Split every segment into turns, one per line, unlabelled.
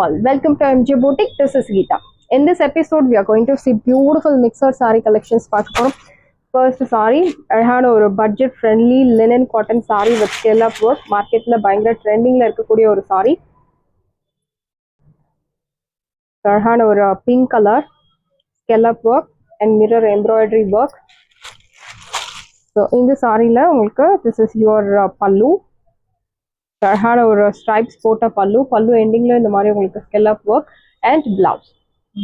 all, welcome to MJ Boutique. This is Geeta. In this episode, we are going to see beautiful mixer saree collections. First saree, I had a budget friendly linen cotton saree with scale up work. Market la பயங்கர trending-ல இருக்கக்கூடிய ஒரு saree. I had a pink color scale up work and mirror embroidery work. So in this saree la உங்களுக்கு this is your pallu. I had a stripes pota pallu ending la இந்த மாதிரி உங்களுக்கு scallop work and blouse.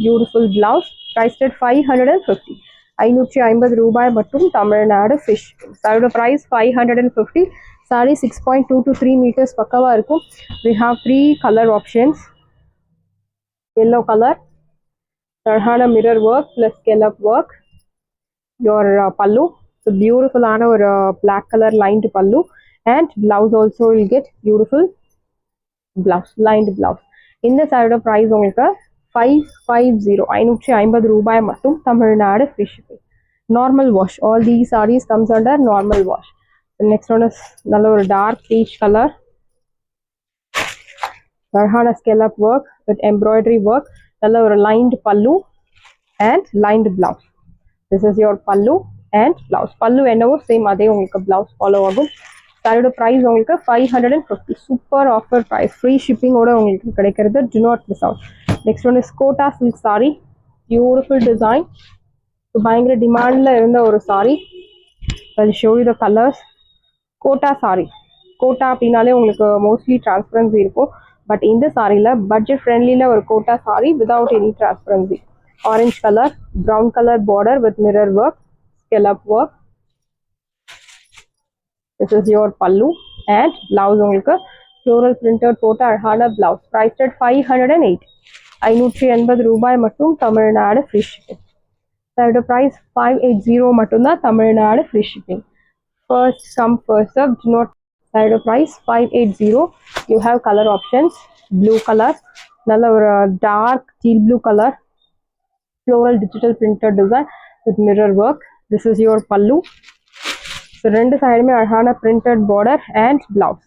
Beautiful blouse priced at 550. 550 ரூபாய் மட்டும் Tamil Nadu fish. Saree price 550. Saree 6.2 to 3 meters பக்கவா இருக்கும். We have 3 color options. Yellow color, Sarhana mirror work plus scallop work. Your pallu, so beautiful ana or black color lined pallu. And blouse also will get beautiful blouse, lined blouse. In the saree price உங்களுக்கு 550 550 ரூபாய் மட்டும் Tamil Nadu free shipping. Normal wash. All these sarees comes under normal wash. The next one is நல்ல ஒரு dark peach color. Sarhana scallop work with embroidery work. நல்ல ஒரு lined pallu and lined blouse. This is your pallu and blouse. Pallu என்னவோ same அதே உங்களுக்கு blouse follow ஆகும். Saree price உங்களுக்கு 550. Super offer price. Free shipping ஓட உங்களுக்கு கிடைக்கிறது. Do not miss out. Next one is Kota silk saree. Beautiful design. So பயங்கர demandல இருந்த ஒரு saree. I'll show you the colors. Kota saree. Kota அப்படினாலே உங்களுக்கு mostly transparency இருக்கும். But இந்த சாரில budget friendlyல ஒரு Kota saree without any transparency. Orange color, brown color border with mirror work, scallop work. This is your pallu and blouse உங்களுக்கு floral printed போட்ட அழகான blouse priced at 508. 580 ரூபாய் மட்டும் Tamil Nadu free shipping. Saree price 580 மட்டும் தான் Tamil Nadu free shipping. First come first serve. Do not saree price 580. You have color options. Blue color, நல்ல ஒரு dark teal blue color, floral digital printed design with mirror work. This is your pallu. So ரெண்டு சைடுமே அழகான printed border and blouse.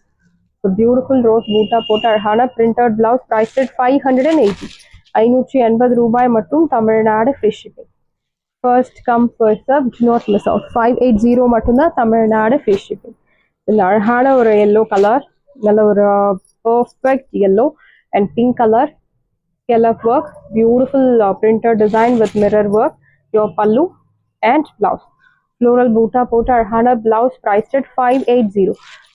So beautiful rose boota போட்ட அழகான printed blouse priced at 580. 580 ரூபாய் மட்டும் Tamil Nadu free shipping. First come first serve. Do not miss out. 580 மட்டும் தான் Tamil Nadu free shipping. இந்த அழகான ஒரு yellow color, நல்ல ஒரு perfect yellow and pink color, scallop work, beautiful printed design with mirror work. Your pallu and blouse. Floral boota போட்ட அழகான blouse priced at 580.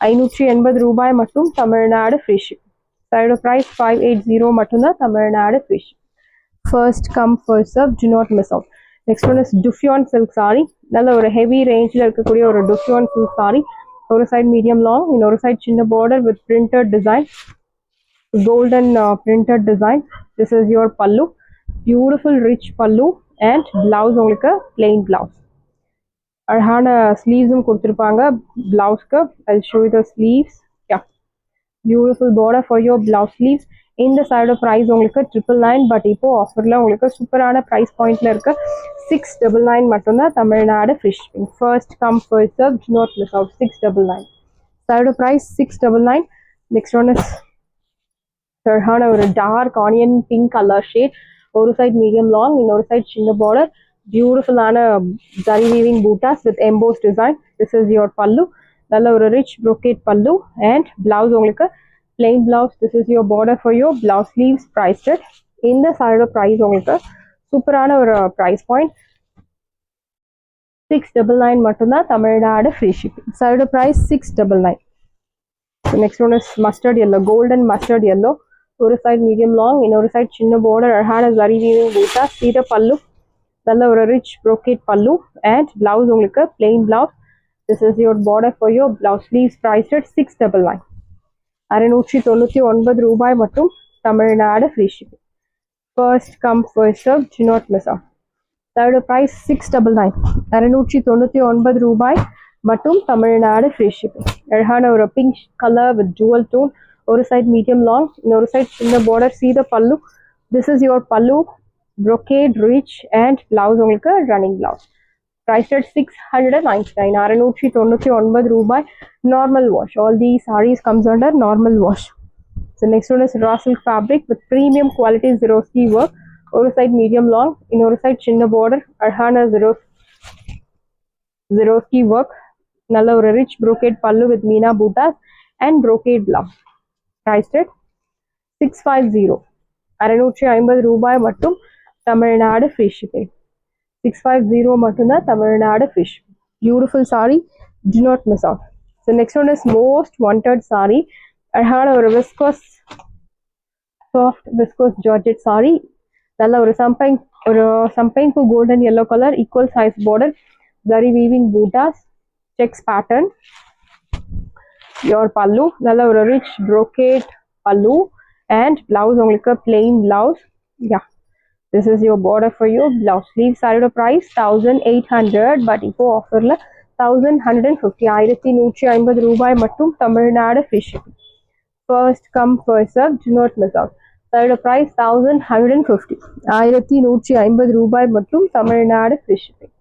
580 ரூபாய் மட்டும் Tamil Nadu free shipping. Saree price 580 மட்டும் தான் Tamil Nadu free shipping. First come first serve. Do not miss out. Next one is Duffion silk saree. நல்ல ஒரு heavy rangeல இருக்கக்கூடிய ஒரு Duffion silk saree. ஒரு side medium long, இன்னொரு side சின்ன border with printed design, golden printed design. This is your pallu. Beautiful rich pallu and blouse உங்களுக்கு plain blouse. அழகான ஸ்லீவ்ஸும் கொடுத்துருப்பாங்க பிளவுஸ்க்கு. I'll show you the sleeves. Yeah, beautiful border for your blouse sleeves. இந்த side price உங்களுக்கு 999. But இப்போ ஆஃபர்ல உங்களுக்கு சூப்பரான price பாயிண்ட்ல இருக்கு. 699 மட்டும்தான் Tamil Nadu free shipping. First come first serve. Do not miss out. 699. Side price 699. Next one is அழகான ஒரு dark onion pink colour shade. ஒரு சைடு மீடியம் லாங், இன்னொரு சைடு சின்ன border. Beautiful zari weaving bootas with embossed design. This is your pallu. நல்ல ஒரு rich brocade pallu and blouse உங்களுக்கு plain blouse. This is your border for your blouse sleeves priced at. இந்த saree price உங்களுக்கு சூப்பரான ஒரு price point. 699 மட்டும் தான் Tamil Nadu free shipping. Saree price 699. So next one is mustard yellow, golden mustard yellow. ஒரு side medium long, இன்னொரு side சின்ன border, அழகான zari weaving bootas, cedar pallu. நல்ல ஒரு rich brocade pallu and blouse உங்களுக்கு plain blouse. This is your border for your blouse sleeves priced at 699. 699 ரூபாய் மட்டும் Tamil Nadu free shipping. First come first serve. Do not miss out. Saree price 699. 699 ரூபாய் மட்டும் Tamil Nadu free shipping. அழகான ஒரு pink color with dual tone. ஒரு side medium long, இன்னொரு side சின்ன border, see the pallu. This is your pallu, brocade rich and blouse உங்களுக்கு running blouse. Priced at 699. 699 ரூபாய். Normal wash. All these sarees comes under normal wash. So next one is raw silk fabric with premium quality Swarovski work. ஒரு side medium long, இன்னொரு side சின்ன border, அழகான Swarovski work. நல்ல ஒரு rich brocade pallu with meena bootas and brocade blouse. Priced at 650. 650 ரூபாய் மட்டும் Tamil Nadu free shipping. 650 மட்டும்தான் Tamil Nadu free shipping. Beautiful saree, do not miss out. So next one is most wanted saree. அழகான ஒரு viscose soft viscose georgette saree. நல்ல ஒரு champagne for golden yellow color, equal size border, zari weaving bootas, checks pattern. Your pallu நல்ல ஒரு rich brocade pallu and blouse உங்களுக்கு plain blouse. Yeah, this is your border for your blouse. Sleeves are the price 1800, but இப்போ ஆஃபர்ல 1150. 1150 ரூபாய் மட்டும் Tamil Nadu free shipping. First come first serve, do not miss out. Third price 1150. 1150 ரூபாய் மட்டும் Tamil Nadu free shipping.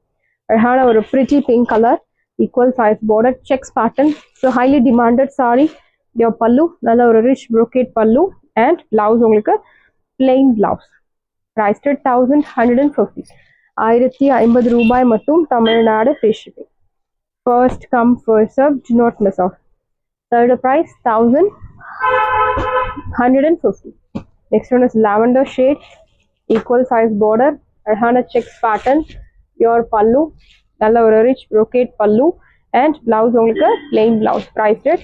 அழகான ஒரு pretty pink color, equal size border, checks pattern. So highly demanded saree. Your pallu நல்ல ஒரு rich brocade pallu and blouse உங்களுக்கு plain blouse. Priced at 1150. 1150 ரூபாய் மட்டும் Tamil Nadu free shipping. First come first serve, do not miss out. Third price 1150. Next one is lavender shade, equal size border, அழகான checks pattern. Your pallu நல்ல ஒரு rich brocade pallu and blouse உங்களுக்கு plain blouse. Priced at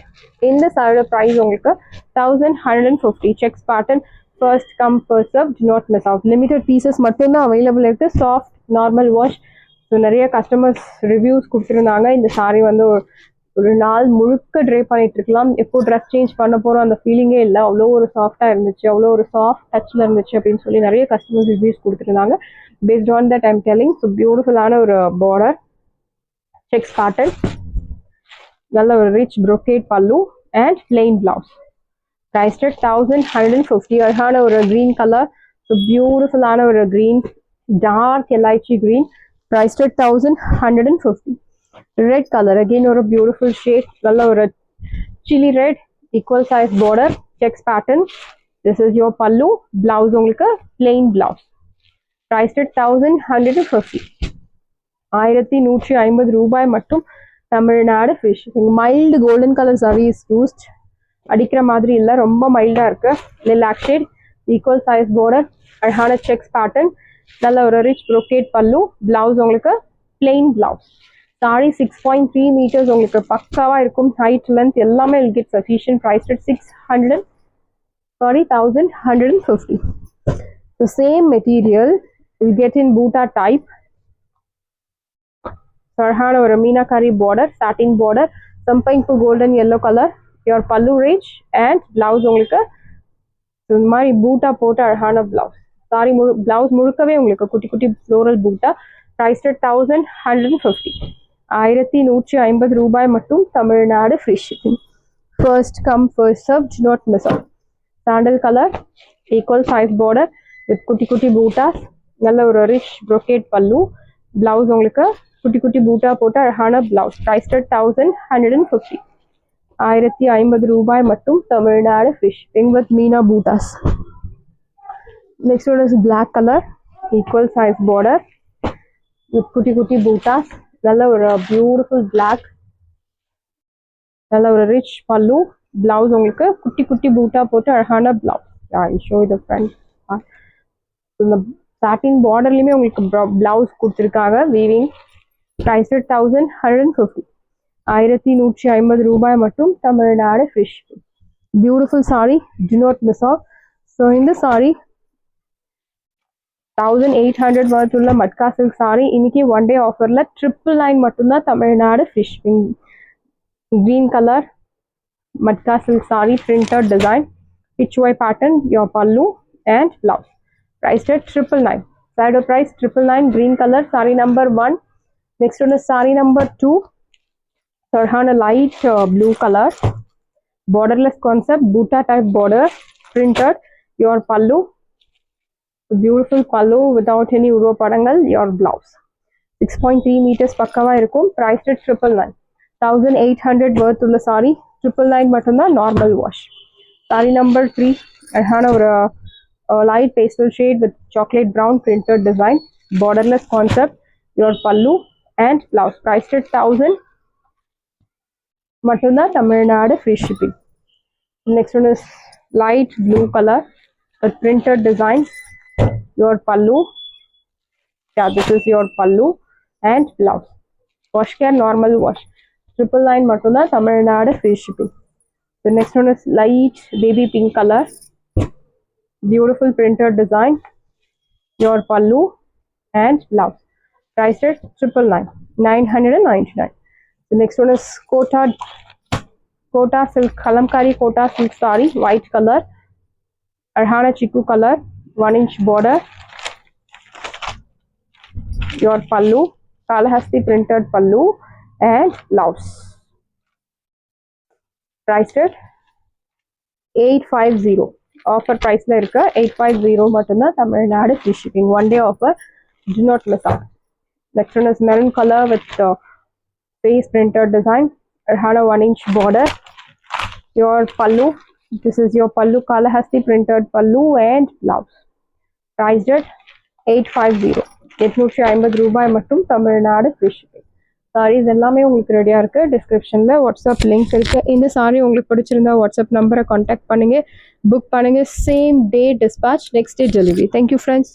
இந்த saree price உங்களுக்கு 1150. checks pattern, first come first serve, do not miss out. Limited pieces மட்டும்தான் available இருக்கு. soft normal wash. So நிறைய customers reviews கொடுத்துருந்தாங்க. இந்த saree வந்து ஒரு நாள் முழுக்க ட்ரை பண்ணிட்டு இருக்கலாம், எப்போ ட்ரெஸ் சேஞ்ச் பண்ண போகிறோம் அந்த ஃபீலிங்கே இல்லை, அவ்வளோ ஒரு சாஃப்டாக இருந்துச்சு, அவ்வளோ ஒரு சாஃப்ட் டச்சில் இருந்துச்சு அப்படின்னு சொல்லி நிறைய கஸ்டமர்ஸ் ரிவ்யூஸ் கொடுத்துருந்தாங்க. Based on that I'm telling. So பியூட்டிஃபுல்லான ஒரு பார்டர், செக்ஸ் பேட்டர்ன், நல்ல ஒரு rich brocade pallu and plain blouse. Priced at 1150. அழகான ஒரு green color, ஸோ பியூட்டிஃபுல்லான ஒரு green, dark elaichi green. Priced at 1150. Red color, again or a beautiful shade, நல்ல ஒரு chili red, equal size border, checks pattern. This is your pallu, blouse உங்களுக்கு plain blouse. Priced at 1150. 1150 ரூபாய் மட்டும் Tamil Nadu free shipping. Mild golden color saree is used. அடிக்கிற மாதிரி இல்லை, ரொம்ப மைல்டாக இருக்கு. lilac shade, equal size border, அழகான checks pattern, நல்ல ஒரு rich brocade pallu, blouse உங்களுக்கு plain blouse. saree 6.3 meters உங்களுக்கு பக்காவா இருக்கும். height length எல்லாமே will get sufficient. Priced at 1150. The same material will get in buta type. Sarhana or meenakari border, satin border, something for golden yellow color. Your pallu range and blouse உங்களுக்கு இந்த மாதிரி பூட்டா போட்ட அழகான blouse. Sorry blouse முழுக்கவே உங்களுக்கு குட்டி குட்டி floral Buta. Priced at 1150. 1150 ரூபாய் மட்டும் Tamil Nadu free shipping. First come first serve, do not miss out. Sandal color, equal size border with குட்டி குட்டி பூட்டாஸ், நல்ல ஒரு rich brocade pallu, blouse உங்களுக்கு குட்டி குட்டி பூட்டா போட்ட அழகான blouse. Priced at 1150. 1150 ரூபாய் மட்டும் Tamil Nadu free shipping with meena bootas. Next one is black color, equal size border with குட்டி குட்டி பூட்டாஸ், நல்ல ஒரு பியூட்டிஃபுல் black, நல்ல ஒரு rich pallu, blouse உங்களுக்கு குட்டி குட்டி பூட்டா போட்டு அழகான blouse. I'll show you the front part. இந்த satin borderலயுமே உங்களுக்கு blouse கொடுத்திருக்காங்க weaving. Priced at 1150. 1150 ரூபாய் மட்டும் Tamil Nadu free shipping. Beautiful saree, do not miss out. So இந்த saree 1800 worth matka silk saree இன்னைக்கு ஒன் டே ஆஃபர்ல 999 மட்டும்தான் Tamil Nadu free shipping. Green color matka silk saree, printed design, pichwai pattern, your pallu and blouse. Priced at 999. Side price 999. Green color saree number 1. Next one is saree number 2. Sarhana light blue color, borderless concept, buta type border, printed. Your pallu, beautiful pallu without any uro padangal. Your blouse 6.3 meters pakkava irukum. Priced at 999. 1800 worth ulla saree, 999 mattumda normal wash. Saree number 3, அழகான ஒரு light pastel shade with chocolate brown printed design, borderless concept, your pallu and blouse priced at 1000 மட்டும்தான் Tamil Nadu free shipping. Next one is light blue color with printed design, your pallu. Yeah, this is your pallu and blouse. Wash care normal wash. 999 மட்டும்தான் Tamil Nadu free shipping. The next one is light baby pink color, beautiful printed design, your pallu and blouse. Priced at 999. The next one is Kota silk, Kalamkari Kota silk saree, white color, Arhana Chiku color, 1-inch border, your pallu, Kalahasti printed pallu and blouse. Priced at 850. Offer price la irukka 850 மட்டும்தான் Tamil Nadu free shipping. 1 day offer, do not miss out. Next one is maroon color with face printed design, Arhana 1-inch border, your pallu. This is your pallu, Kalahasti printed pallu and blouse. Priced at 850. 850 ரூபாய் மட்டும் Tamil Nadu free shipping. Saris எல்லாமே உங்களுக்கு ரெடியாக இருக்குது. டிஸ்கிரிப்ஷனில் WhatsApp link இருக்குது. இந்த சாரீ உங்களுக்கு பிடிச்சிருந்தா வாட்ஸ்அப் நம்பரை காண்டாக்ட் பண்ணுங்கள், புக் பண்ணுங்கள். Same day dispatch, next day delivery. Thank you friends.